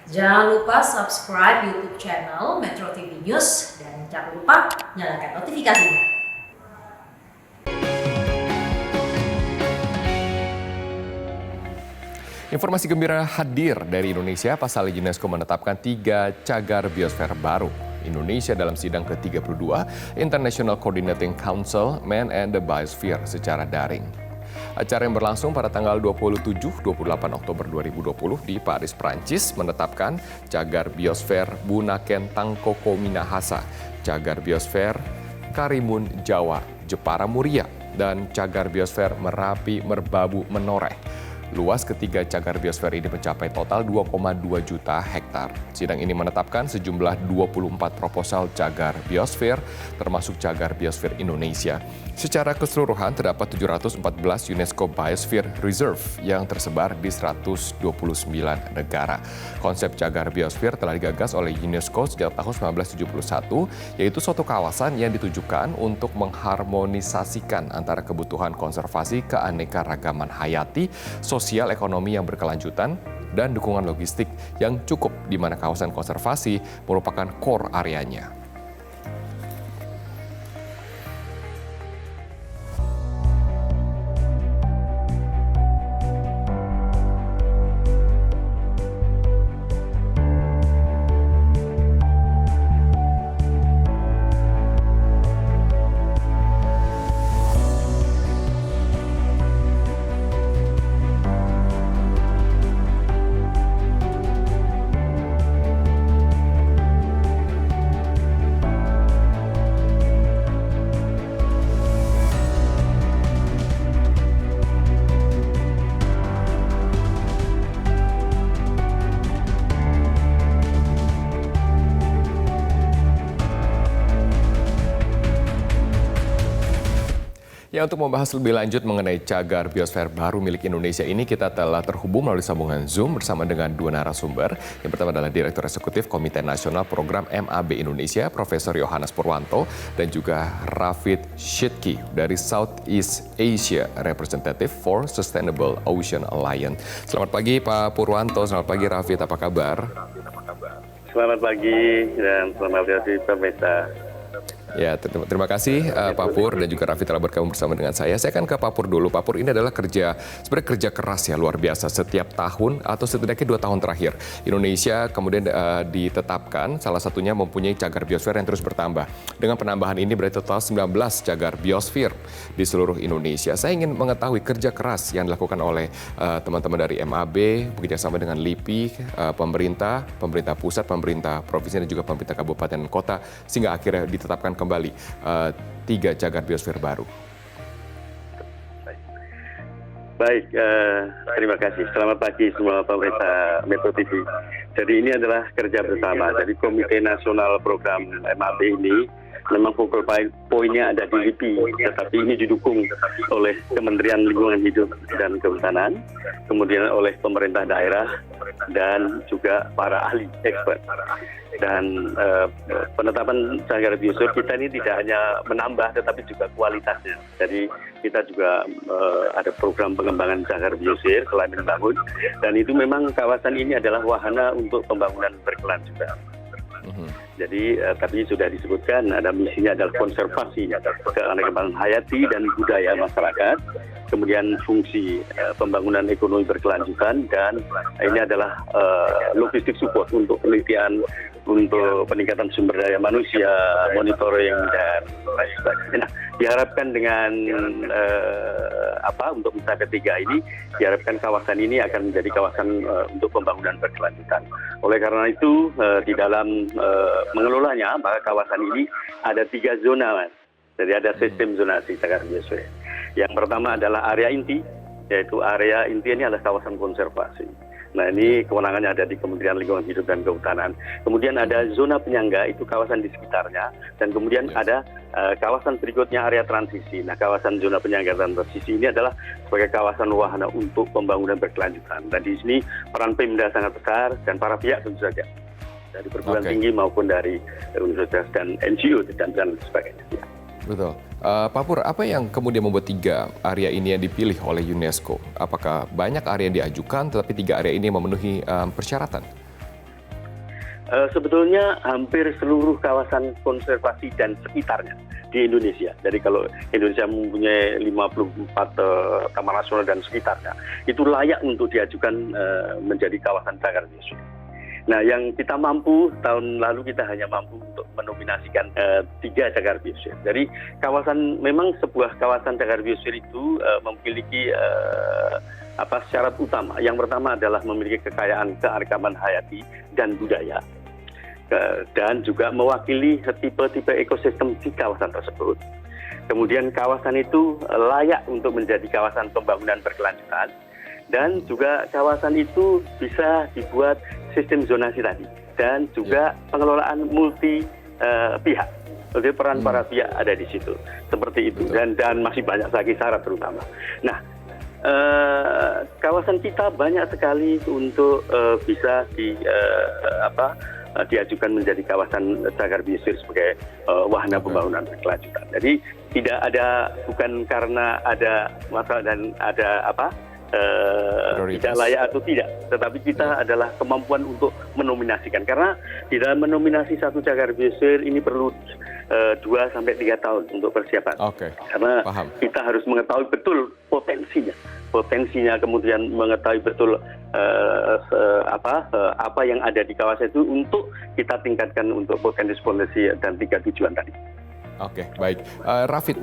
Jangan lupa subscribe YouTube channel Metro TV News dan jangan lupa nyalakan notifikasinya. Informasi gembira hadir dari Indonesia, pasalnya UNESCO menetapkan 3 cagar biosfer baru. Indonesia dalam sidang ke-32 International Coordinating Council Man and the Biosphere secara daring. Acara yang berlangsung pada tanggal 27-28 Oktober 2020 di Paris, Prancis menetapkan cagar biosfer Bunaken Tangkoko Minahasa, cagar biosfer Karimun Jawa, Jepara Muria, dan cagar biosfer Merapi Merbabu Menoreh. Luas ketiga cagar biosfer ini mencapai total 2,2 juta hektar. Sidang ini menetapkan sejumlah 24 proposal cagar biosfer, termasuk cagar biosfer Indonesia. Secara keseluruhan terdapat 714 UNESCO Biosphere Reserve yang tersebar di 129 negara. Konsep cagar biosfer telah digagas oleh UNESCO sejak tahun 1971, yaitu suatu kawasan yang ditujukan untuk mengharmonisasikan antara kebutuhan konservasi keanekaragaman hayati, sosial ekonomi yang berkelanjutan, dan dukungan logistik yang cukup di mana kawasan konservasi merupakan core areanya. Ya, untuk membahas lebih lanjut mengenai cagar biosfer baru milik Indonesia ini, kita telah terhubung melalui sambungan Zoom bersama dengan dua narasumber. Yang pertama adalah Direktur Eksekutif Komite Nasional Program MAB Indonesia, Profesor Yohanes Purwanto, dan juga Rafid Shidki dari Southeast Asia Representative for Sustainable Ocean Alliance. Selamat pagi Pak Purwanto, selamat pagi Rafid, apa kabar? Selamat pagi dan selamat pagi pemirsa. Ya, terima kasih Pak Pur dan juga Raffi telah bergabung bersama dengan saya. Saya akan ke Pak Pur dulu. Pak Pur, ini adalah sebenarnya kerja keras ya, luar biasa. Setiap tahun atau setidaknya 2 tahun terakhir, Indonesia kemudian ditetapkan salah satunya mempunyai cagar biosfer yang terus bertambah. Dengan penambahan ini berarti total 19 cagar biosfer di seluruh Indonesia. Saya ingin mengetahui kerja keras yang dilakukan oleh teman-teman dari MAB, bekerjasama dengan LIPI, pemerintah pusat, pemerintah provinsi, dan juga pemerintah kabupaten dan kota, sehingga akhirnya ditetapkan kembali 3 cagar biosfer baru. Baik, terima kasih. Selamat pagi semua pemirsa Metro TV. Jadi ini adalah kerja bersama. Jadi Komite Nasional Program MAB ini memang focal poinnya ada di LIPI, tetapi ini didukung oleh Kementerian Lingkungan Hidup dan Kehutanan, kemudian oleh pemerintah daerah, dan juga para ahli expert. Dan penetapan cagar biosfer kita ini tidak hanya menambah, tetapi juga kualitasnya. Jadi kita juga ada program pengembangan cagar biosfer selain membangun, dan itu memang kawasan ini adalah wahana untuk pembangunan berkelanjutan. Jadi tadi sudah disebutkan ada misinya adalah konservasi keanekaragaman hayati dan budaya masyarakat, kemudian fungsi pembangunan ekonomi berkelanjutan, dan ini adalah logistik support untuk penelitian, untuk peningkatan sumber daya manusia, monitoring, dan lain sebagainya. Nah, diharapkan dengan untuk usaha ketiga ini, diharapkan kawasan ini akan menjadi kawasan untuk pembangunan berkelanjutan. Oleh karena itu, di dalam mengelolanya, maka kawasan ini ada 3 zona, Mas. Jadi ada sistem zonasi cagar biosfer. Yang pertama adalah area inti, yaitu area inti ini adalah kawasan konservasi. Nah, ini kewenangannya ada di Kementerian Lingkungan Hidup dan Kehutanan. Kemudian ada zona penyangga, itu kawasan di sekitarnya. Dan kemudian ada kawasan berikutnya area transisi. Nah, kawasan zona penyangga dan transisi ini adalah sebagai kawasan wahana untuk pembangunan berkelanjutan. Dan di sini peran Pemda sangat besar dan para pihak tentu saja. Dari perguruan tinggi maupun dari universitas dan NGO dan sebagainya. Ya. Betul. Pak Pur, apa yang kemudian membuat 3 area ini yang dipilih oleh UNESCO? Apakah banyak area yang diajukan, tetapi 3 area ini memenuhi persyaratan? Sebetulnya hampir seluruh kawasan konservasi dan sekitarnya di Indonesia. Jadi kalau Indonesia mempunyai 54 taman nasional dan sekitarnya, itu layak untuk diajukan menjadi kawasan cagar biosfer. Nah, yang kita mampu, tahun lalu kita hanya mampu untuk menominasikan 3 cagar biosfer. Jadi memang sebuah kawasan cagar biosfer itu memiliki syarat utama. Yang pertama adalah memiliki kekayaan keanekaragaman hayati dan budaya, dan juga mewakili tipe-tipe ekosistem di kawasan tersebut. Kemudian kawasan itu layak untuk menjadi kawasan pembangunan berkelanjutan, dan juga kawasan itu bisa dibuat sistem zonasi tadi, dan juga pengelolaan multi pihak. Jadi peran para pihak ada di situ, seperti itu. Dan masih banyak lagi syarat terutama. Nah, kawasan kita banyak sekali untuk bisa diajukan menjadi kawasan cagar biosfer sebagai wahana pembangunan berkelanjutan. Jadi bukan karena ada masalah dan ada tidak layak atau tidak, tetapi kita adalah kemampuan untuk menominasikan. Karena di dalam menominasi satu cagar biosfer ini perlu 2-3 tahun untuk persiapan. Karena kita harus mengetahui betul potensinya, kemudian mengetahui betul apa yang ada di kawasan itu untuk kita tingkatkan untuk potensi dan 3 tujuan tadi. Oke, baik. Rafid,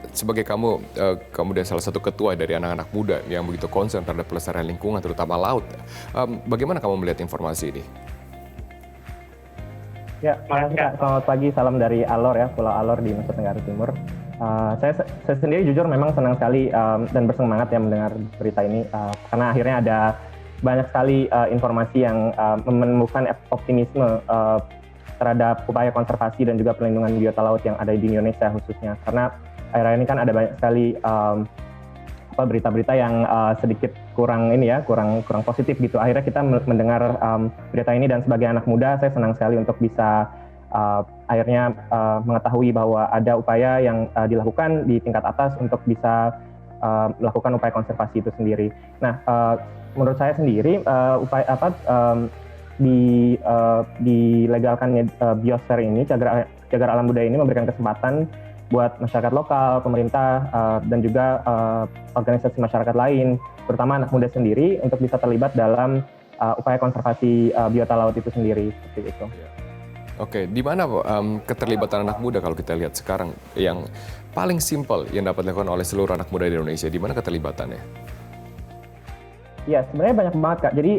sebagai kamu kemudian salah satu ketua dari anak-anak muda yang begitu concern terhadap pelestarian lingkungan, terutama laut, bagaimana kamu melihat informasi ini? Ya, selamat pagi, salam dari Alor ya, Pulau Alor di Nusa Tenggara Timur. Saya sendiri jujur memang senang sekali dan bersemangat ya mendengar berita ini, karena akhirnya ada banyak sekali informasi yang menemukan optimisme terhadap upaya konservasi dan juga perlindungan biota laut yang ada di Indonesia khususnya. Karena akhir-akhir ini kan ada banyak sekali berita-berita yang sedikit kurang positif gitu. Akhirnya kita mendengar berita ini, dan sebagai anak muda saya senang sekali untuk bisa akhirnya mengetahui bahwa ada upaya yang dilakukan di tingkat atas untuk bisa melakukan upaya konservasi itu sendiri. Nah, menurut saya sendiri dilegalkannya biosfer ini, cagar alam budaya ini memberikan kesempatan buat masyarakat lokal, pemerintah, dan juga organisasi masyarakat lain, terutama anak muda sendiri, untuk bisa terlibat dalam upaya konservasi biota laut itu sendiri, seperti itu. Oke, di mana keterlibatan anak muda kalau kita lihat sekarang yang paling simpel yang dapat dilakukan oleh seluruh anak muda di Indonesia, di mana keterlibatannya? Ya, sebenarnya banyak banget, Kak. Jadi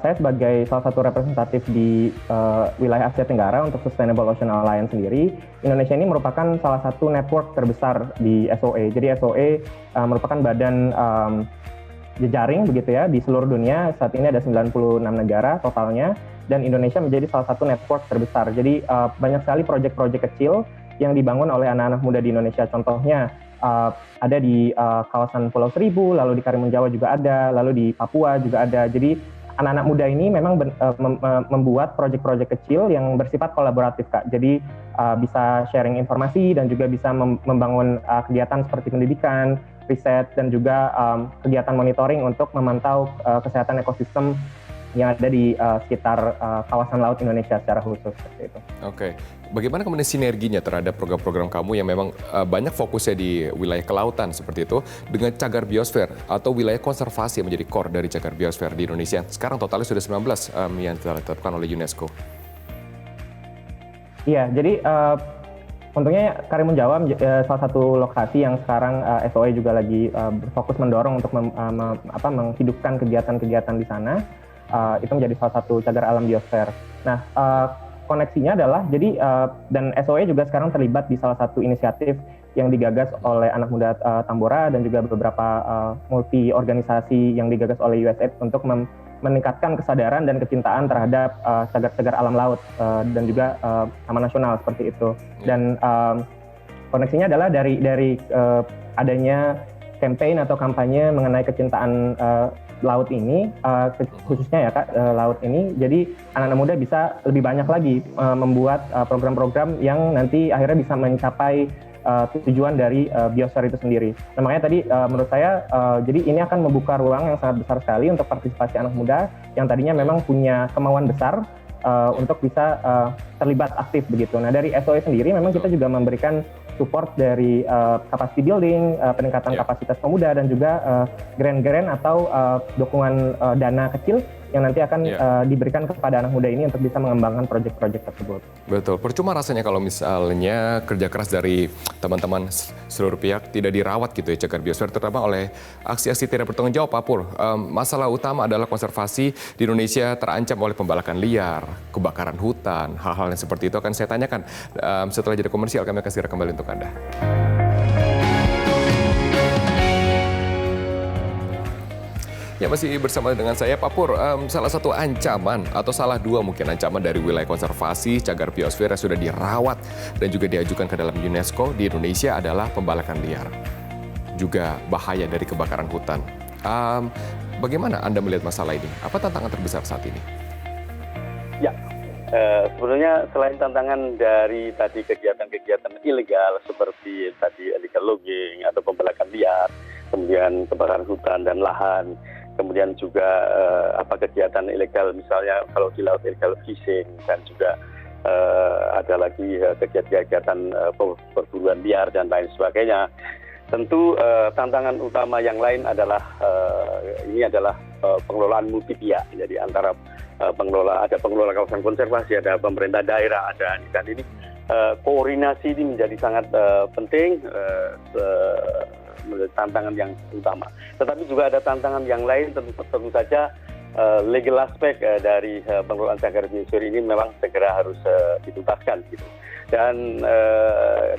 saya sebagai salah satu representatif di wilayah Asia Tenggara untuk Sustainable Ocean Alliance sendiri, Indonesia ini merupakan salah satu network terbesar di SOE. Jadi SOE merupakan badan jejaring begitu ya di seluruh dunia. Saat ini ada 96 negara totalnya, dan Indonesia menjadi salah satu network terbesar. Jadi banyak sekali proyek-proyek kecil yang dibangun oleh anak-anak muda di Indonesia. Contohnya ada di kawasan Pulau Seribu, lalu di Karimun Jawa juga ada, lalu di Papua juga ada. Jadi anak-anak muda ini memang membuat proyek-proyek kecil yang bersifat kolaboratif, Kak. Jadi bisa sharing informasi dan juga bisa membangun kegiatan seperti pendidikan, riset, dan juga kegiatan monitoring untuk memantau kesehatan ekosistem yang ada di sekitar kawasan laut Indonesia secara khusus, seperti itu. Oke, bagaimana kemudian sinerginya terhadap program-program kamu yang memang banyak fokusnya di wilayah kelautan seperti itu dengan cagar biosfer atau wilayah konservasi yang menjadi core dari cagar biosfer di Indonesia? Sekarang totalnya sudah 19 yang ditetapkan oleh UNESCO. Iya, jadi untungnya Karimun Jawa salah satu lokasi yang sekarang SOE juga lagi berfokus mendorong untuk menghidupkan kegiatan-kegiatan di sana. Itu menjadi salah satu cagar alam biosfer. Nah, koneksinya adalah dan SOE juga sekarang terlibat di salah satu inisiatif yang digagas oleh anak muda Tambora dan juga beberapa multi organisasi yang digagas oleh USAID untuk meningkatkan kesadaran dan kecintaan terhadap cagar-cagar alam laut dan juga taman nasional seperti itu. Dan koneksinya adalah dari adanya campaign atau kampanye mengenai kecintaan laut ini, khususnya ya Kak, laut ini. Jadi anak-anak muda bisa lebih banyak lagi membuat program-program yang nanti akhirnya bisa mencapai tujuan dari biosfer itu sendiri. Nah, makanya tadi menurut saya jadi ini akan membuka ruang yang sangat besar sekali untuk partisipasi anak muda yang tadinya memang punya kemauan besar untuk bisa terlibat aktif begitu. Nah dari SOE sendiri memang kita juga memberikan support dari capacity building, peningkatan kapasitas pemuda, dan juga grant-grant atau dukungan dana kecil yang nanti akan diberikan kepada anak muda ini untuk bisa mengembangkan proyek-proyek tersebut. Betul, percuma rasanya kalau misalnya kerja keras dari teman-teman seluruh pihak tidak dirawat gitu ya cagar biosfer, terutama oleh aksi-aksi tidak bertanggung jawab, Pak Pur. Masalah utama adalah konservasi di Indonesia terancam oleh pembalakan liar, kebakaran hutan, hal-hal yang seperti itu akan saya tanyakan setelah jeda komersial. Kami akan segera kembali untuk Anda. Ya, masih bersama dengan saya Pak Pur. Salah satu ancaman atau salah dua mungkin ancaman dari wilayah konservasi cagar biosfer yang sudah dirawat dan juga diajukan ke dalam UNESCO di Indonesia adalah pembalakan liar. Juga bahaya dari kebakaran hutan. Bagaimana Anda melihat masalah ini? Apa tantangan terbesar saat ini? Ya, sebenarnya selain tantangan dari tadi kegiatan-kegiatan ilegal seperti tadi illegal logging atau pembalakan liar, kemudian kebakaran hutan dan lahan, kemudian juga kegiatan ilegal misalnya kalau di laut illegal fishing, dan juga ada lagi kegiatan perburuan liar dan lain sebagainya. Tentu tantangan utama yang lain adalah pengelolaan multi pihak. Jadi antara pengelola kawasan konservasi, ada pemerintah daerah, ada dan ini koordinasi ini menjadi sangat penting. Tantangan yang utama. Tetapi juga ada tantangan yang lain, tentu saja legal aspek dari pengelolaan cagar biosfer ini memang segera harus dituntaskan gitu. Dan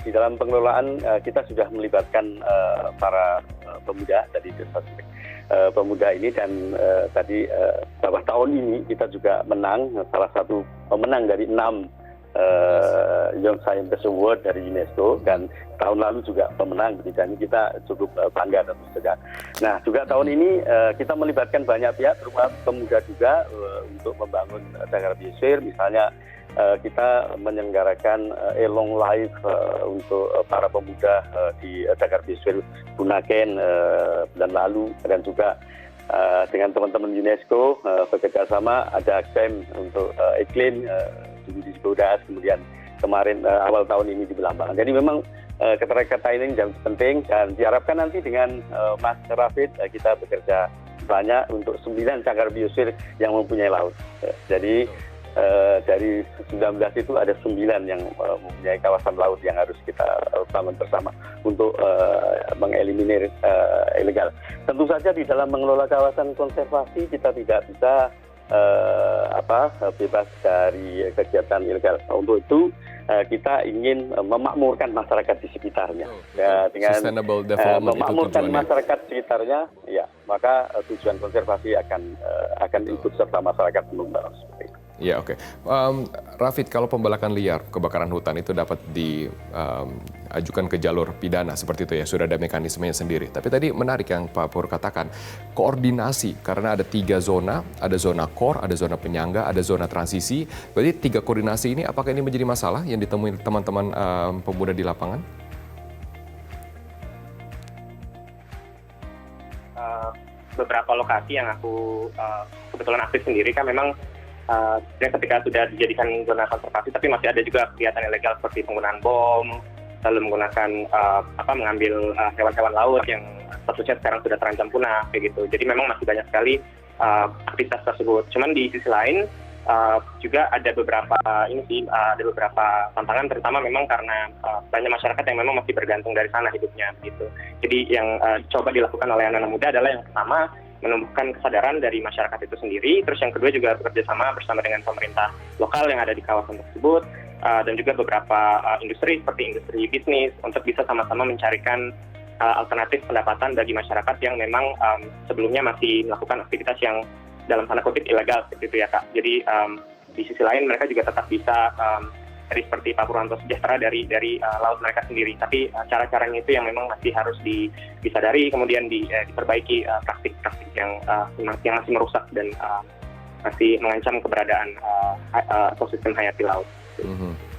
di dalam pengelolaan kita sudah melibatkan para pemuda tadi pemuda ini, dan tadi beberapa tahun ini kita juga menang salah satu pemenang dari 6 Young Scientist Award dari UNESCO, dan tahun lalu juga pemenang, dan kita cukup bangga tentu saja. Nah, juga tahun ini kita melibatkan banyak pihak, terutama pemuda juga untuk membangun cagar biosfer. Misalnya kita menyelenggarakan a long life untuk para pemuda di cagar biosfer Bunaken bulan lalu, dan juga dengan teman-teman UNESCO bekerja sama ada camp untuk iklim di Cibodas, kemudian kemarin awal tahun ini di Belambangan. Jadi memang keterkaitan ini yang penting, dan diharapkan nanti dengan Mas Rafid kita bekerja banyak untuk 9 cagar biosfer yang mempunyai laut. Jadi dari 19 itu ada 9 yang mempunyai kawasan laut yang harus kita bangun bersama untuk mengeliminir ilegal. Tentu saja di dalam mengelola kawasan konservasi kita tidak bisa bebas dari kegiatan ilegal. Untuk itu kita ingin memakmurkan masyarakat di sekitarnya. Dengan Sustainable development memakmurkan itu masyarakat sekitarnya, ya maka tujuan konservasi akan ikut serta masyarakat mengembang seperti itu. Ya, oke. Rafid, kalau pembalakan liar, kebakaran hutan itu dapat diajukan ke jalur pidana seperti itu ya, sudah ada mekanismenya sendiri. Tapi tadi menarik yang Pak Pur katakan, koordinasi, karena ada 3 zona, ada zona core, ada zona penyangga, ada zona transisi. Berarti 3 koordinasi ini, apakah ini menjadi masalah yang ditemui teman-teman pemuda di lapangan? Beberapa lokasi yang aku kebetulan aktif sendiri kan memang ketika sudah dijadikan zona konservasi, tapi masih ada juga kegiatan ilegal seperti penggunaan bom, lalu menggunakan mengambil hewan-hewan laut yang statusnya sekarang sudah terancam punah kayak gitu. Jadi memang masih banyak sekali aktivitas tersebut. Cuman di sisi lain juga ada beberapa ada beberapa tantangan, terutama memang karena banyak masyarakat yang memang masih bergantung dari sana hidupnya gitu. Jadi yang coba dilakukan oleh anak-anak muda adalah yang pertama menumbuhkan kesadaran dari masyarakat itu sendiri, terus yang kedua juga bekerja sama bersama dengan pemerintah lokal yang ada di kawasan tersebut, dan juga beberapa industri seperti industri bisnis untuk bisa sama-sama mencarikan alternatif pendapatan bagi masyarakat yang memang sebelumnya masih melakukan aktivitas yang dalam tanda kutip ilegal seperti itu ya Kak. Jadi di sisi lain mereka juga tetap bisa seperti Pak Purwanto sejahtera dari laut mereka sendiri. Tapi cara-caranya itu yang memang masih harus disadari, kemudian diperbaiki praktik-praktik yang masih merusak dan masih mengancam keberadaan ekosistem hayati laut.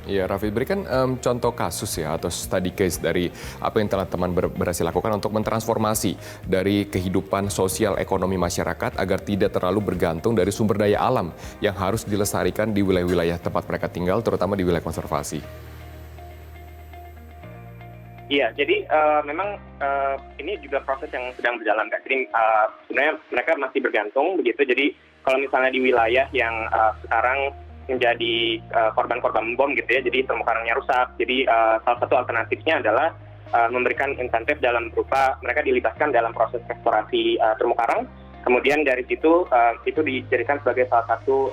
Iya, Raffi, berikan contoh kasus ya atau study case dari apa yang telah teman berhasil lakukan untuk mentransformasi dari kehidupan sosial ekonomi masyarakat agar tidak terlalu bergantung dari sumber daya alam yang harus dilestarikan di wilayah-wilayah tempat mereka tinggal, terutama di wilayah konservasi. Iya, jadi memang ini juga proses yang sedang berjalan, Kak. Jadi sebenarnya mereka masih bergantung begitu. Jadi kalau misalnya di wilayah yang sekarang menjadi korban-korban bom gitu ya, jadi terumbu karangnya rusak. Jadi salah satu alternatifnya adalah memberikan insentif dalam berupa mereka dilibatkan dalam proses restorasi terumbu karang. Kemudian dari situ itu dijadikan sebagai salah satu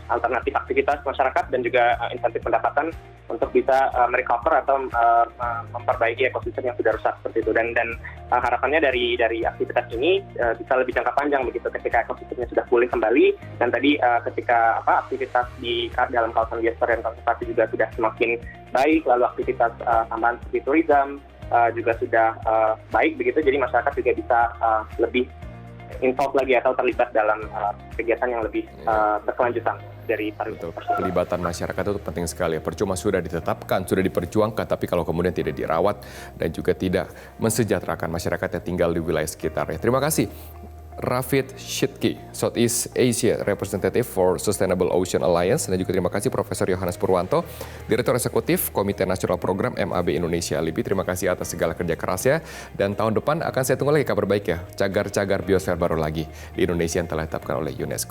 alternatif aktivitas masyarakat dan juga insentif pendapatan untuk bisa merecover atau memperbaiki ekosistem yang sudah rusak seperti itu. Dan harapannya dari aktivitas ini bisa lebih jangka panjang begitu ketika ekosistemnya sudah pulih kembali, dan tadi ketika aktivitas di dalam kawasan biosfer dan konservasi juga sudah semakin baik, lalu aktivitas tambahan seperti tourism juga sudah baik begitu, jadi masyarakat juga bisa lebih involved lagi atau terlibat dalam kegiatan yang lebih berkelanjutan dari pariwisata. Pelibatan masyarakat itu penting sekali. Percuma sudah ditetapkan, sudah diperjuangkan, tapi kalau kemudian tidak dirawat dan juga tidak mensejahterakan masyarakat yang tinggal di wilayah sekitarnya. Terima kasih. Rafid Shidki, Southeast Asia Representative for Sustainable Ocean Alliance, dan juga terima kasih Profesor Yohanes Purwanto, Direktur Eksekutif Komite Nasional Program MAB Indonesia LIBI. Terima kasih atas segala kerja kerasnya, dan tahun depan akan saya tunggu lagi kabar baik ya, cagar-cagar biosfer baru lagi di Indonesia yang telah ditetapkan oleh UNESCO.